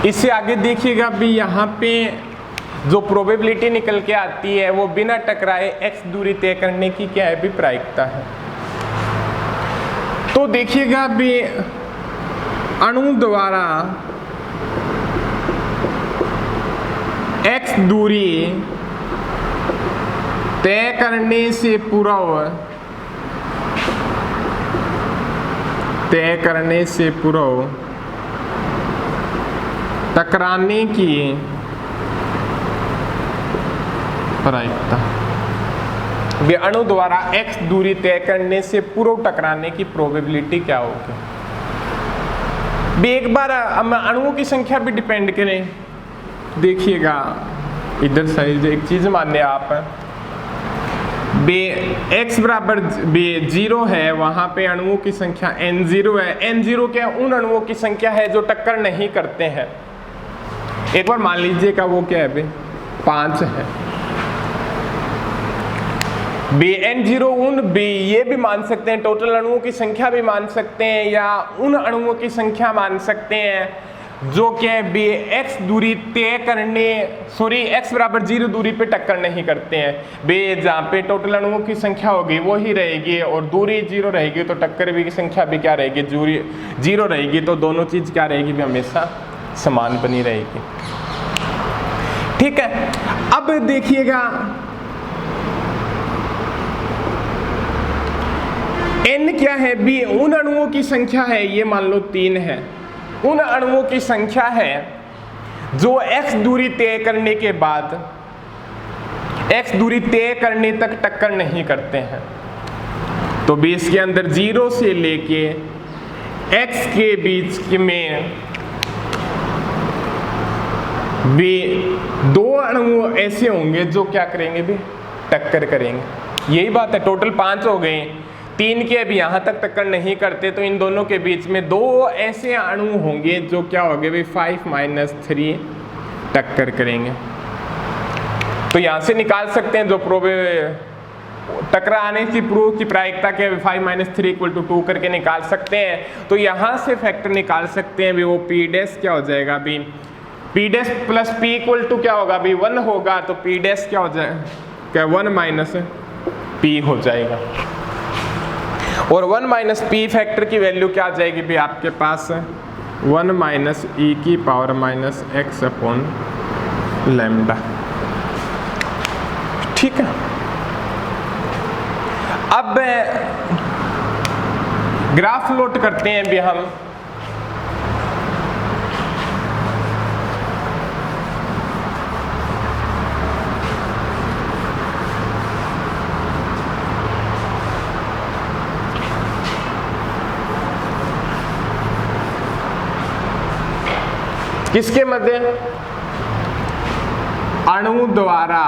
इससे आगे देखिएगा भी यहाँ पे जो प्रोबेबिलिटी निकल के आती है वो बिना टकराए x दूरी तय करने की क्या है भी प्रायिकता है। तो देखिएगा भी अणु द्वारा x दूरी तय करने से पूर्व टकराने की प्रायिकता, अणु द्वारा x दूरी तय करने से पूर्व टकराने की प्रोबेबिलिटी क्या होगी। एक बार हम अणुओं की संख्या भी डिपेंड करें, देखिएगा इधर साइड एक चीज मानिए आप x बराबर 0 है, वहां पे अणुओं की संख्या n0 है। n0 क्या उन अणुओं की संख्या है जो टक्कर नहीं करते हैं। एक बार मान लीजिएगा वो क्या है 5 है। n0 उन ये भी मान सकते हैं, टोटल अणुओं की संख्या भी मान सकते हैं, या उन अणुओं की संख्या मान सकते हैं जो क्या है x दूरी तय करने x बराबर 0 दूरी पे टक्कर नहीं करते हैं। जहाँ पे टोटल अणुओं की संख्या होगी वो ही रहेगी और दूरी 0 रहेगी, तो टक्कर भी की संख्या भी क्या रहेगी, दूरी 0 रहेगी, तो दोनों चीज क्या रहेगी भी हमेशा समान बनी रहेगी। ठीक है, अब देखिएगा n क्या है उन अणुओं की संख्या है, ये मान लो 3 है, उन अणुओं की संख्या है जो x दूरी तय करने के बाद x दूरी तय करने तक टक्कर नहीं करते हैं। तो बेस के अंदर 0 से लेके x के बीच में भी 2 अणु ऐसे होंगे जो क्या करेंगे टक्कर करेंगे। यही बात है, टोटल 5 हो गए, 3 के अभी यहाँ तक टक्कर नहीं करते, तो इन दोनों के बीच में 2 ऐसे अणु होंगे जो क्या होंगे 5 - 3 टक्कर करेंगे। तो यहाँ से निकाल सकते हैं जो टकराने की पूर्व की प्रायिकता के 5 - 3 = 2 करके निकाल सकते हैं। तो यहाँ से फैक्टर निकाल सकते हैं वो p डैश क्या हो जाएगा p डैश प्लस p = क्या होगा 1 होगा, तो p डैश क्या हो जाएगा क्या 1 - p हो जाएगा। और 1 - p फैक्टर की वैल्यू क्या आ जाएगी आपके पास 1 - e⁻ x/λ। ठीक है, अब ग्राफ प्लॉट करते हैं हम। किसके मध्य अणु द्वारा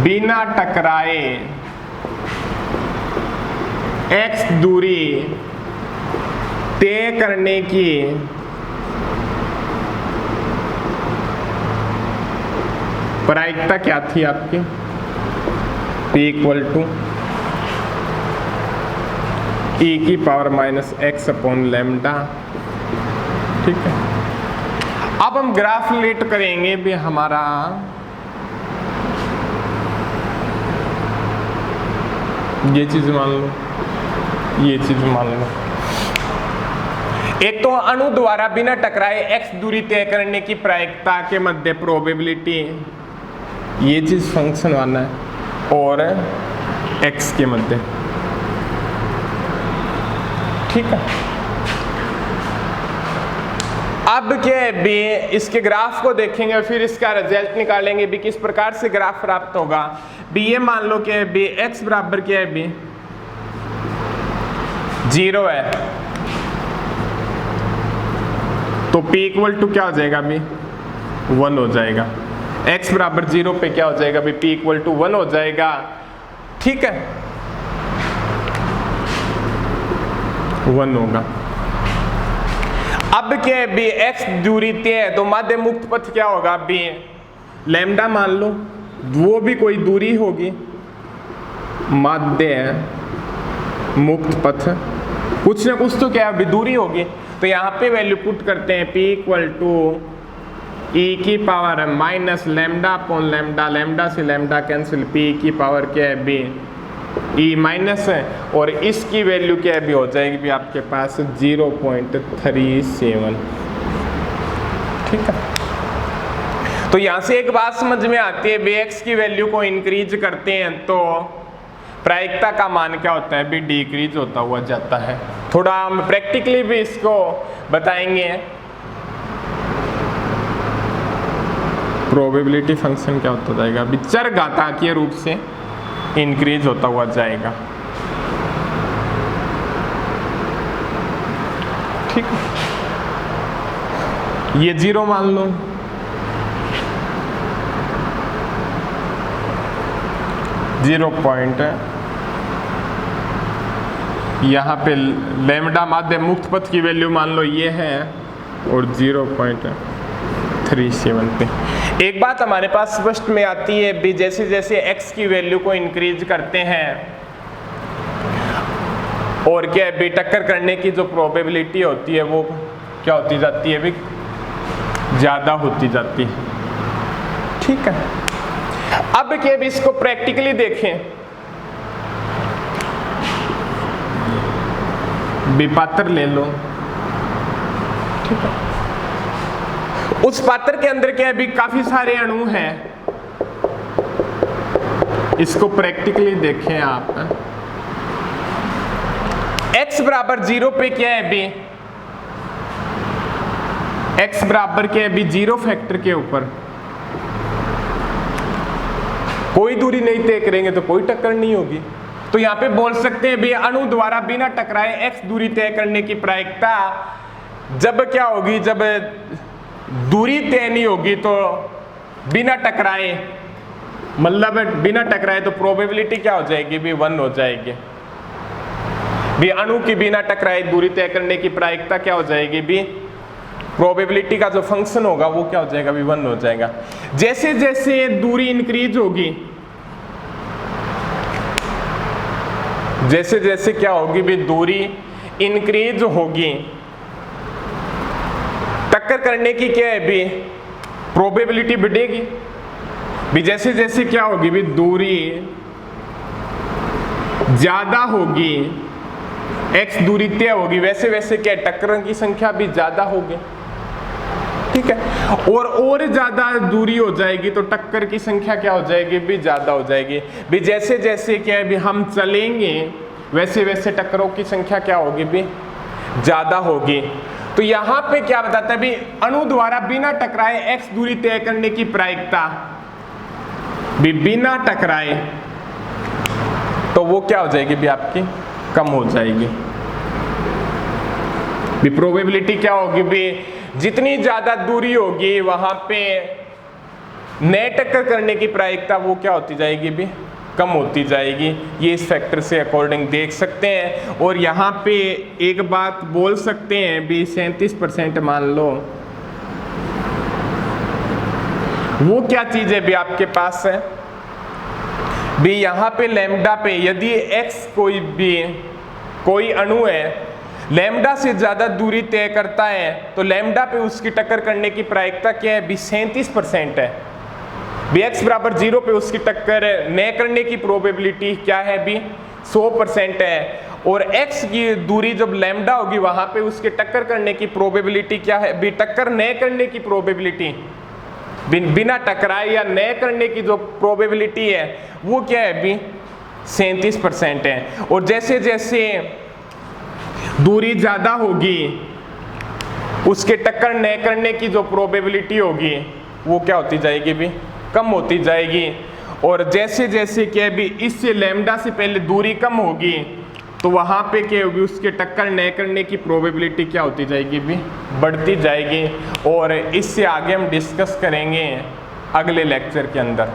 बिना टकराए x दूरी तय करने की प्रायिकता क्या थी आपकी p = e⁻ x/λ। ठीक है, अब हम ग्राफ रिलेट करेंगे हमारा ये चीज मान लो, ये चीज मान लो। एक तो अणु द्वारा बिना टकराए x दूरी तय करने की प्रायिकता के मध्य प्रोबेबिलिटी, ये चीज फंक्शन वाला है, और x के मध्य। ठीक है, अब क्या है इसके ग्राफ को देखेंगे, फिर इसका रिजल्ट निकालेंगे किस प्रकार से ग्राफ प्राप्त होगा। ये मान लो कि x बराबर क्या है 0 है, तो p = क्या हो जाएगा 1 हो जाएगा। x बराबर 0 पे क्या हो जाएगा p = 1 हो जाएगा। ठीक है, 1 होगा। अब क्या है x दूरी तय है, तो माध्य मुक्त पथ क्या होगा लैम्डा मान लो, वो भी कोई दूरी होगी, माध्य मुक्त पथ कुछ ना कुछ तो क्या है दूरी होगी। तो यहाँ पे वैल्यू पुट करते हैं p इक्वल टू e की power minus lambda upon lambda, lambda से लैम्डा कैंसिल, p की पावर क्या है b e माइनस है, और इसकी वैल्यू क्या है भी हो जाएगी भी आपके पास 0.37। ठीक है, तो यहाँ से एक बात समझ में आती है भी x की वैल्यू को इंक्रीज करते हैं तो प्रायिकता का मान क्या होता है भी डिक्रीज होता हुआ जाता है। थोड़ा हम प्रैक्टिकली भी इसको बताएंगे। प्रोबेबिलिटी फंक्शन क्या होता जाएगा भी चर घातांकीय रूप से इंक्रीज होता हुआ जाएगा। ठीक है, ये 0 मान लो, जीरो पॉइंट यहाँ पे लैम्डा माध्य मुक्त पथ की वैल्यू मान लो ये है, और 0.37 पे। एक बात हमारे पास स्पष्ट में आती है भी जैसे जैसे x की वैल्यू को इंक्रीज करते हैं और क्या है भी टक्कर करने की जो प्रोबेबिलिटी होती है वो क्या होती जाती है भी ज्यादा होती जाती है। ठीक है, अब क्या भी इसको प्रैक्टिकली देखें, भी पात्र ले लो। ठीक है, उस पात्र के अंदर क्या है भी काफी सारे अणु हैं, इसको प्रैक्टिकली देखें आप। x बराबर 0 पे क्या है भी x बराबर क्या है भी 0 फैक्टर के ऊपर कोई दूरी नहीं तय करेंगे तो कोई टक्कर नहीं होगी। तो यहाँ पे बोल सकते हैं भी अणु द्वारा बिना टकराए x दूरी तय करने की प्रायिकता जब क्या होगी, जब दूरी तय नहीं होगी तो बिना टकराए, मतलब बिना टकराए तो प्रोबेबिलिटी क्या हो जाएगी भी 1 हो जाएगी। भी अणु की बिना टकराए दूरी तय करने की प्रायिकता क्या हो जाएगी भी प्रोबेबिलिटी का जो फंक्शन होगा वो क्या हो जाएगा भी 1 हो जाएगा। जैसे जैसे दूरी इंक्रीज होगी, जैसे जैसे क्या होगी भी दूरी इंक्रीज होगी, टक्कर करने की क्या है भी प्रोबेबिलिटी बढ़ेगी। भी जैसे जैसे क्या होगी भी दूरी ज्यादा होगी, x दूरी तय होगी, वैसे वैसे क्या टक्कर की संख्या भी ज्यादा होगी। ठीक है, और ज्यादा दूरी हो जाएगी तो टक्कर की संख्या क्या हो जाएगी भी ज्यादा हो जाएगी। भी जैसे जैसे क्या है भी हम चलेंगे वैसे वैसे टक्करों की संख्या क्या होगी भी ज्यादा होगी। तो यहाँ पे क्या बताता है भी अणु द्वारा बिना टकराए x दूरी तय करने की प्रायिकता भी बिना टकराए तो वो क्या हो जाएगी भी आपकी कम हो जाएगी। भी प्रोबेबिलिटी क्या होगी भी जितनी ज्यादा दूरी होगी वहां पे नए टक्कर करने की प्रायिकता वो क्या होती जाएगी भी कम होती जाएगी। ये इस फैक्टर से अकॉर्डिंग देख सकते हैं। और यहाँ पे एक बात बोल सकते हैं भी 37% मान लो, वो क्या चीज है भी आपके पास है भी यहाँ पे लैम्डा पे यदि x कोई अणु है लैम्डा से ज्यादा दूरी तय करता है तो लैम्डा पे उसकी टक्कर करने की प्रायिकता क्या है भी 37% है। भी x बराबर 0 पे उसकी टक्कर न करने की प्रोबेबिलिटी क्या है भी 100% है। और x की दूरी जब लैम्डा होगी वहां पे उसके टक्कर करने की प्रोबेबिलिटी क्या है भी टक्कर न करने की प्रोबेबिलिटी बिना टकराए या न करने की जो प्रोबेबिलिटी है वो क्या है भी 37% है। और जैसे जैसे दूरी ज्यादा होगी उसके टक्कर न करने की जो प्रोबेबिलिटी होगी वो क्या होती जाएगी भी कम होती जाएगी। और जैसे जैसे क्या भी इससे लैम्डा से पहले दूरी कम होगी तो वहां पे क्या होगी उसके टक्कर न करने की प्रोबेबिलिटी क्या होती जाएगी भी बढ़ती जाएगी। और इससे आगे हम डिस्कस करेंगे अगले लेक्चर के अंदर।